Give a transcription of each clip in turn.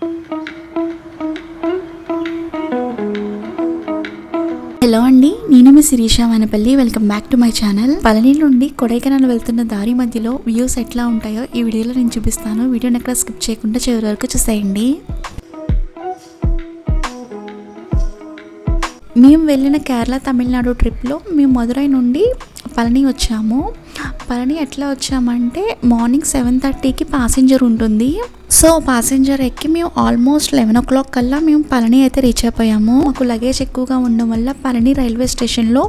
Hello అండి, నేను మీ Shirisha Vanapalli. Welcome back to my channel. Palani నుండి కొడైకెనాల్ వెళ్తున్న దారి మధ్యలో వ్యూస్ ఎట్లా ఉంటాయో ఈ వీడియోలో నేను చూపిస్తాను. వీడియోని ఎక్కడ స్కిప్ చేయకుండా చివరి వరకు చూసేయండి. మేము వెళ్ళిన కేరళ తమిళనాడు ట్రిప్లో మేము మదురై నుండి పళని వచ్చాము. పళని ఎట్లా వచ్చామంటే మార్నింగ్ 7:30కి ప్యాసింజర్ ఉంటుంది. సో ప్యాసింజర్ ఎక్కి మేము ఆల్మోస్ట్ 11 o'clock కల్లా మేము పళని అయితే రీచ్ అయిపోయాము. మాకు లగేజ్ ఎక్కువగా ఉండడం వల్ల పళని రైల్వే స్టేషన్లో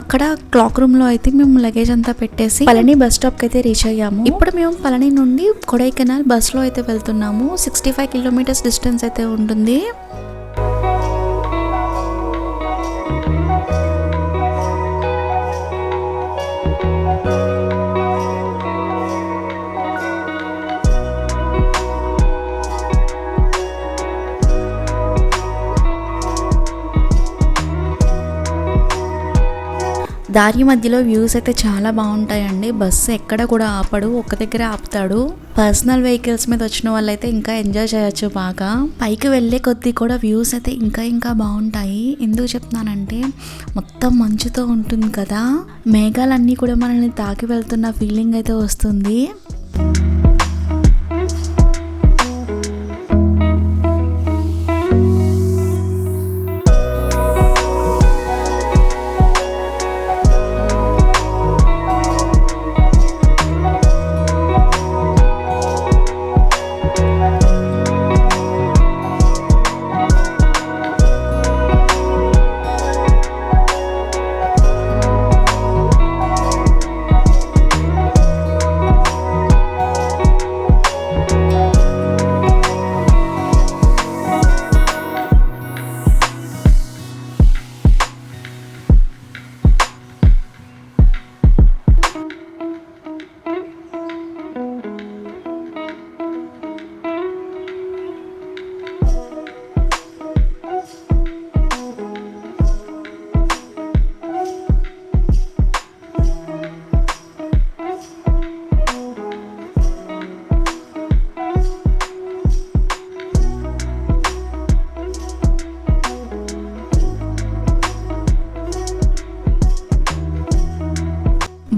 అక్కడ క్లాక్ రూమ్లో అయితే మేము లగేజ్ అంతా పెట్టేసి పళని బస్ స్టాప్కి అయితే రీచ్ అయ్యాము. ఇప్పుడు మేము పళని నుండి కొడైకెనాల్ బస్లో అయితే వెళ్తున్నాము. 65 kilometers డిస్టెన్స్ అయితే ఉంటుంది. దారి మధ్యలో వ్యూస్ అయితే చాలా బాగుంటాయండి. బస్సు ఎక్కడ కూడా ఆపడు, ఒక్క దగ్గర ఆపుతాడు. పర్సనల్ వెహికల్స్ మీద వచ్చిన వాళ్ళైతే ఇంకా ఎంజాయ్ చేయొచ్చు బాగా. పైకి వెళ్ళే కొద్దీ కూడా వ్యూస్ అయితే ఇంకా బాగుంటాయి. ఎందుకు చెప్తున్నానంటే మొత్తం మంచుతో ఉంటుంది కదా, మేఘాలన్నీ కూడా మనల్ని తాకి వెళ్తున్న ఫీలింగ్ అయితే వస్తుంది.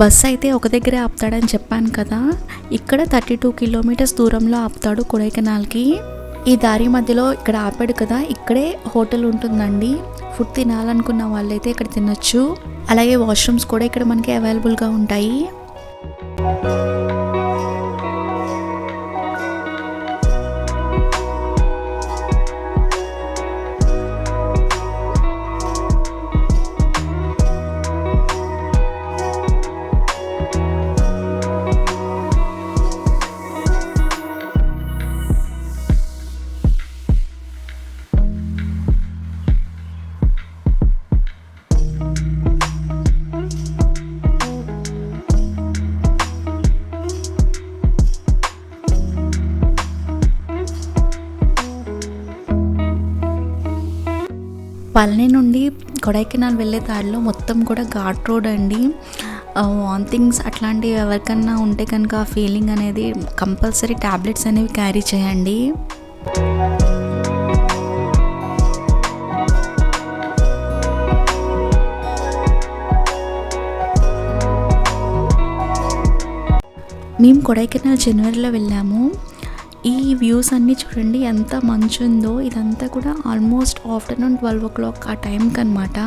బస్ అయితే ఒక దగ్గరే ఆపుతాడని చెప్పాను కదా, ఇక్కడ 32 kilometers దూరంలో ఆపుతాడు కొడైకెనాల్కి. ఈ దారి మధ్యలో ఇక్కడ ఆపాడు కదా, ఇక్కడే హోటల్ ఉంటుందండి. ఫుడ్ తినాలనుకున్న వాళ్ళైతే ఇక్కడ తినొచ్చు. అలాగే వాష్రూమ్స్ కూడా ఇక్కడ మనకి అవైలబుల్గా ఉంటాయి. పళని నుండి కొడైకెనాల్ వెళ్ళే దారిలో మొత్తం కూడా ఘాట్ రోడ్ అండి. వాంతింగ్స్ అట్లాంటివి ఎవరికన్నా ఉంటే కనుక ఆ ఫీలింగ్ అనేది కంపల్సరీ టాబ్లెట్స్ అనేవి క్యారీ చేయండి. మేము కొడైకెనాల్ జనవరిలో వెళ్ళాము. ఈ వ్యూస్ అన్నీ చూడండి ఎంత మంచు ఉందో. ఇదంతా కూడా ఆల్మోస్ట్ ఆఫ్టర్నూన్ 12 o'clock ఆ టైంకి అనమాట.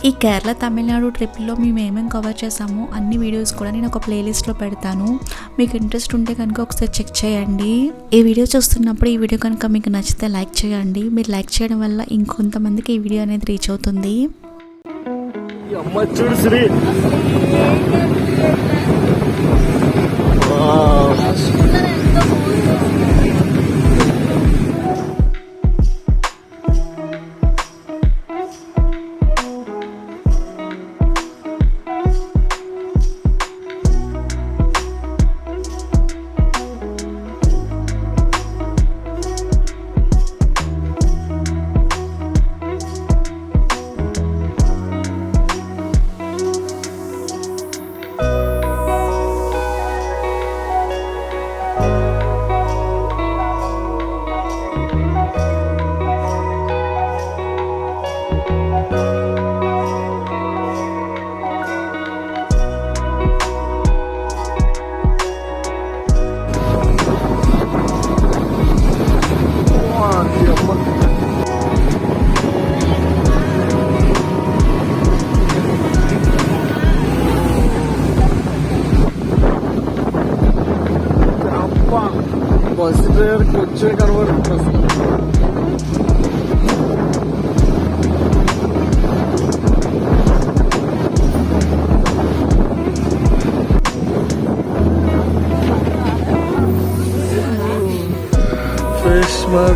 ఈ కేరళ తమిళనాడు ట్రిప్లో మేము ఏమేమి కవర్ చేసామో అన్ని వీడియోస్ కూడా నేను ఒక ప్లేలిస్ట్లో పెడతాను. మీకు ఇంట్రెస్ట్ ఉంటే కనుక ఒకసారి చెక్ చేయండి. ఈ వీడియో చూస్తున్నప్పుడు ఈ వీడియో కనుక మీకు నచ్చితే లైక్ చేయండి. మీరు లైక్ చేయడం వల్ల ఇంకొంతమందికి ఈ వీడియో అనేది రీచ్ అవుతుంది.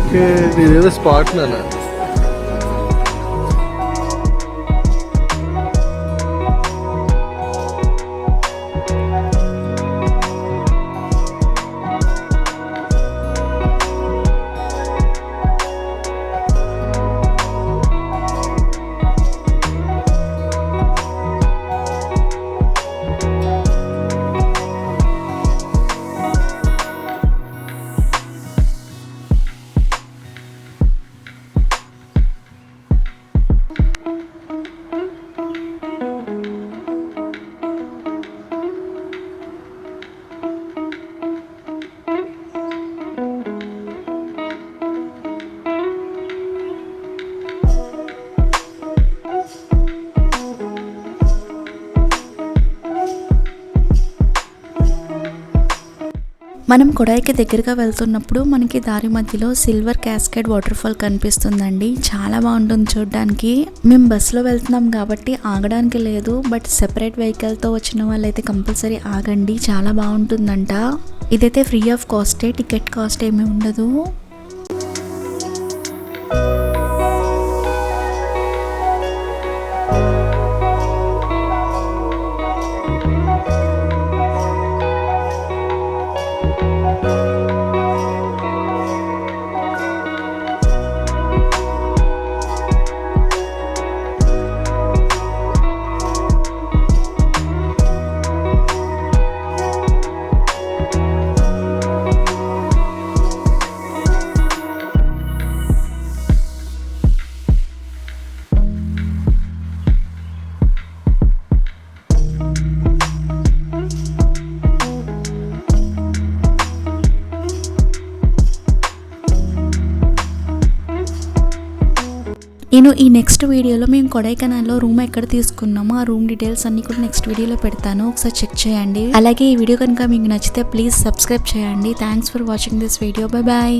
ఓకే, ఇదేదో స్పాట్ నానా. మనం కొడైకి దగ్గరగా వెళ్తున్నప్పుడు మనకి దారి మధ్యలో సిల్వర్ క్యాస్కేడ్ వాటర్ ఫాల్ కనిపిస్తుందండి. చాలా బాగుంటుంది చూడడానికి. మేము బస్సులో వెళ్తున్నాం కాబట్టి ఆగడానికి లేదు, బట్ సెపరేట్ వెహికల్తో వచ్చిన వాళ్ళైతే కంపల్సరీ ఆగండి, చాలా బాగుంటుందంట. ఇదైతే ఫ్రీ ఆఫ్ కాస్టే, టికెట్ కాస్ట్ ఏమీ ఉండదు. నేను ఈ నెక్స్ట్ వీడియోలో మేము కొడైకెనాల్లో రూమ్ ఎక్కడ తీసుకున్నామో ఆ రూమ్ డీటెయిల్స్ అన్ని కూడా నెక్స్ట్ వీడియోలో పెడతాను, ఒకసారి చెక్ చేయండి. అలాగే ఈ వీడియో కనుక మీకు నచ్చితే ప్లీజ్ సబ్స్క్రైబ్ చేయండి. Thanks for watching this video. Bye bye.